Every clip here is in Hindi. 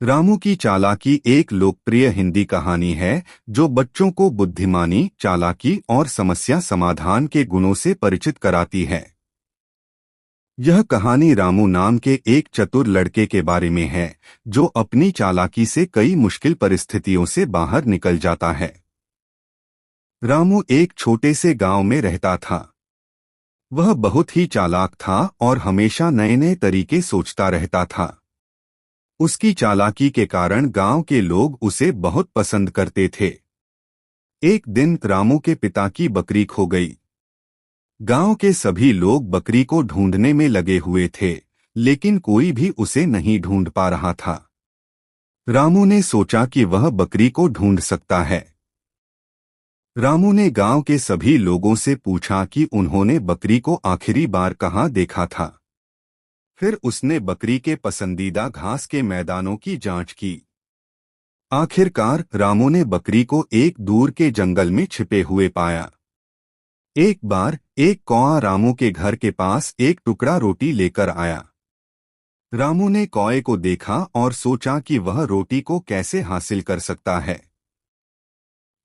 रामू की चालाकी एक लोकप्रिय हिंदी कहानी है जो बच्चों को बुद्धिमानी, चालाकी और समस्या समाधान के गुणों से परिचित कराती है। यह कहानी रामू नाम के एक चतुर लड़के के बारे में है जो अपनी चालाकी से कई मुश्किल परिस्थितियों से बाहर निकल जाता है। रामू एक छोटे से गांव में रहता था। वह बहुत ही चालाक था और हमेशा नए नए तरीके सोचता रहता था। उसकी चालाकी के कारण गांव के लोग उसे बहुत पसंद करते थे। एक दिन रामू के पिता की बकरी खो गई। गांव के सभी लोग बकरी को ढूंढने में लगे हुए थे, लेकिन कोई भी उसे नहीं ढूंढ पा रहा था। रामू ने सोचा कि वह बकरी को ढूंढ सकता है। रामू ने गांव के सभी लोगों से पूछा कि उन्होंने बकरी को आखिरी बार कहाँ देखा था। फिर उसने बकरी के पसंदीदा घास के मैदानों की जांच की। आखिरकार रामू ने बकरी को एक दूर के जंगल में छिपे हुए पाया। एक बार एक कौआ रामू के घर के पास एक टुकड़ा रोटी लेकर आया। रामू ने कौए को देखा और सोचा कि वह रोटी को कैसे हासिल कर सकता है।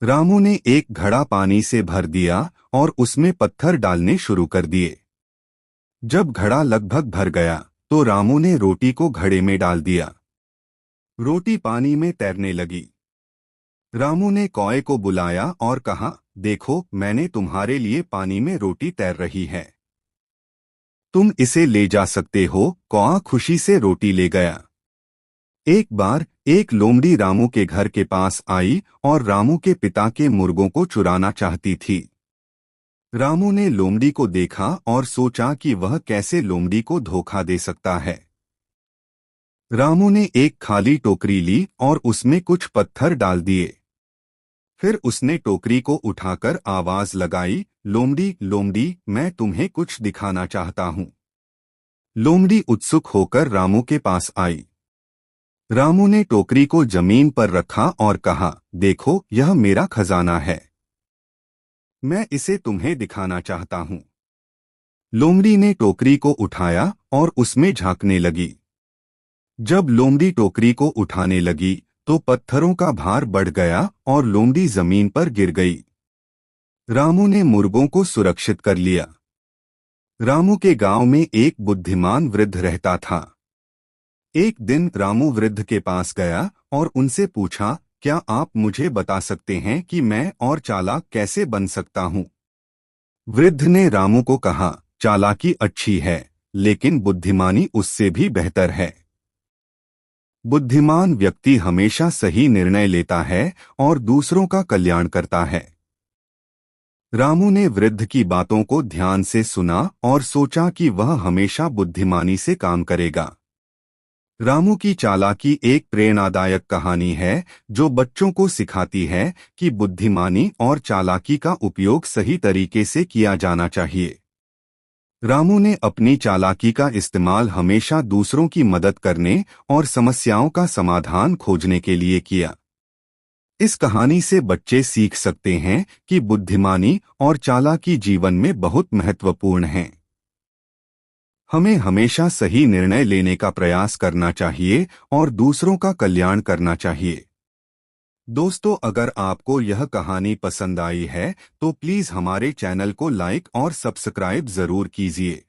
रामू ने एक घड़ा पानी से भर दिया और उसमें पत्थर डालने शुरू कर दिए। जब घड़ा लगभग भर गया तो रामू ने रोटी को घड़े में डाल दिया। रोटी पानी में तैरने लगी। रामू ने कौए को बुलाया और कहा, देखो, मैंने तुम्हारे लिए पानी में रोटी तैर रही है। तुम इसे ले जा सकते हो। कौआ खुशी से रोटी ले गया। एक बार एक लोमड़ी रामू के घर के पास आई और रामू के पिता के मुर्गों को चुराना चाहती थी। रामू ने लोमड़ी को देखा और सोचा कि वह कैसे लोमड़ी को धोखा दे सकता है। रामू ने एक खाली टोकरी ली और उसमें कुछ पत्थर डाल दिए। फिर उसने टोकरी को उठाकर आवाज लगाई, लोमड़ी लोमड़ी, मैं तुम्हें कुछ दिखाना चाहता हूँ। लोमड़ी उत्सुक होकर रामू के पास आई। रामू ने टोकरी को जमीन पर रखा और कहा, देखो, यह मेरा खजाना है। मैं इसे तुम्हें दिखाना चाहता हूँ। लोमड़ी ने टोकरी को उठाया और उसमें झांकने लगी। जब लोमड़ी टोकरी को उठाने लगी तो पत्थरों का भार बढ़ गया और लोमड़ी जमीन पर गिर गई। रामू ने मुर्गों को सुरक्षित कर लिया। रामू के गांव में एक बुद्धिमान वृद्ध रहता था। एक दिन रामू वृद्ध के पास गया और उनसे पूछा, क्या आप मुझे बता सकते हैं कि मैं और चालाक कैसे बन सकता हूँ? वृद्ध ने रामू को कहा, चालाकी अच्छी है, लेकिन बुद्धिमानी उससे भी बेहतर है। बुद्धिमान व्यक्ति हमेशा सही निर्णय लेता है और दूसरों का कल्याण करता है। रामू ने वृद्ध की बातों को ध्यान से सुना और सोचा कि वह हमेशा बुद्धिमानी से काम करेगा। रामू की चालाकी एक प्रेरणादायक कहानी है जो बच्चों को सिखाती है कि बुद्धिमानी और चालाकी का उपयोग सही तरीके से किया जाना चाहिए। रामू ने अपनी चालाकी का इस्तेमाल हमेशा दूसरों की मदद करने और समस्याओं का समाधान खोजने के लिए किया। इस कहानी से बच्चे सीख सकते हैं कि बुद्धिमानी और चालाकी जीवन में बहुत महत्वपूर्ण हैं। हमें हमेशा सही निर्णय लेने का प्रयास करना चाहिए और दूसरों का कल्याण करना चाहिए। दोस्तों, अगर आपको यह कहानी पसंद आई है तो प्लीज़ हमारे चैनल को लाइक और सब्सक्राइब ज़रूर कीजिए।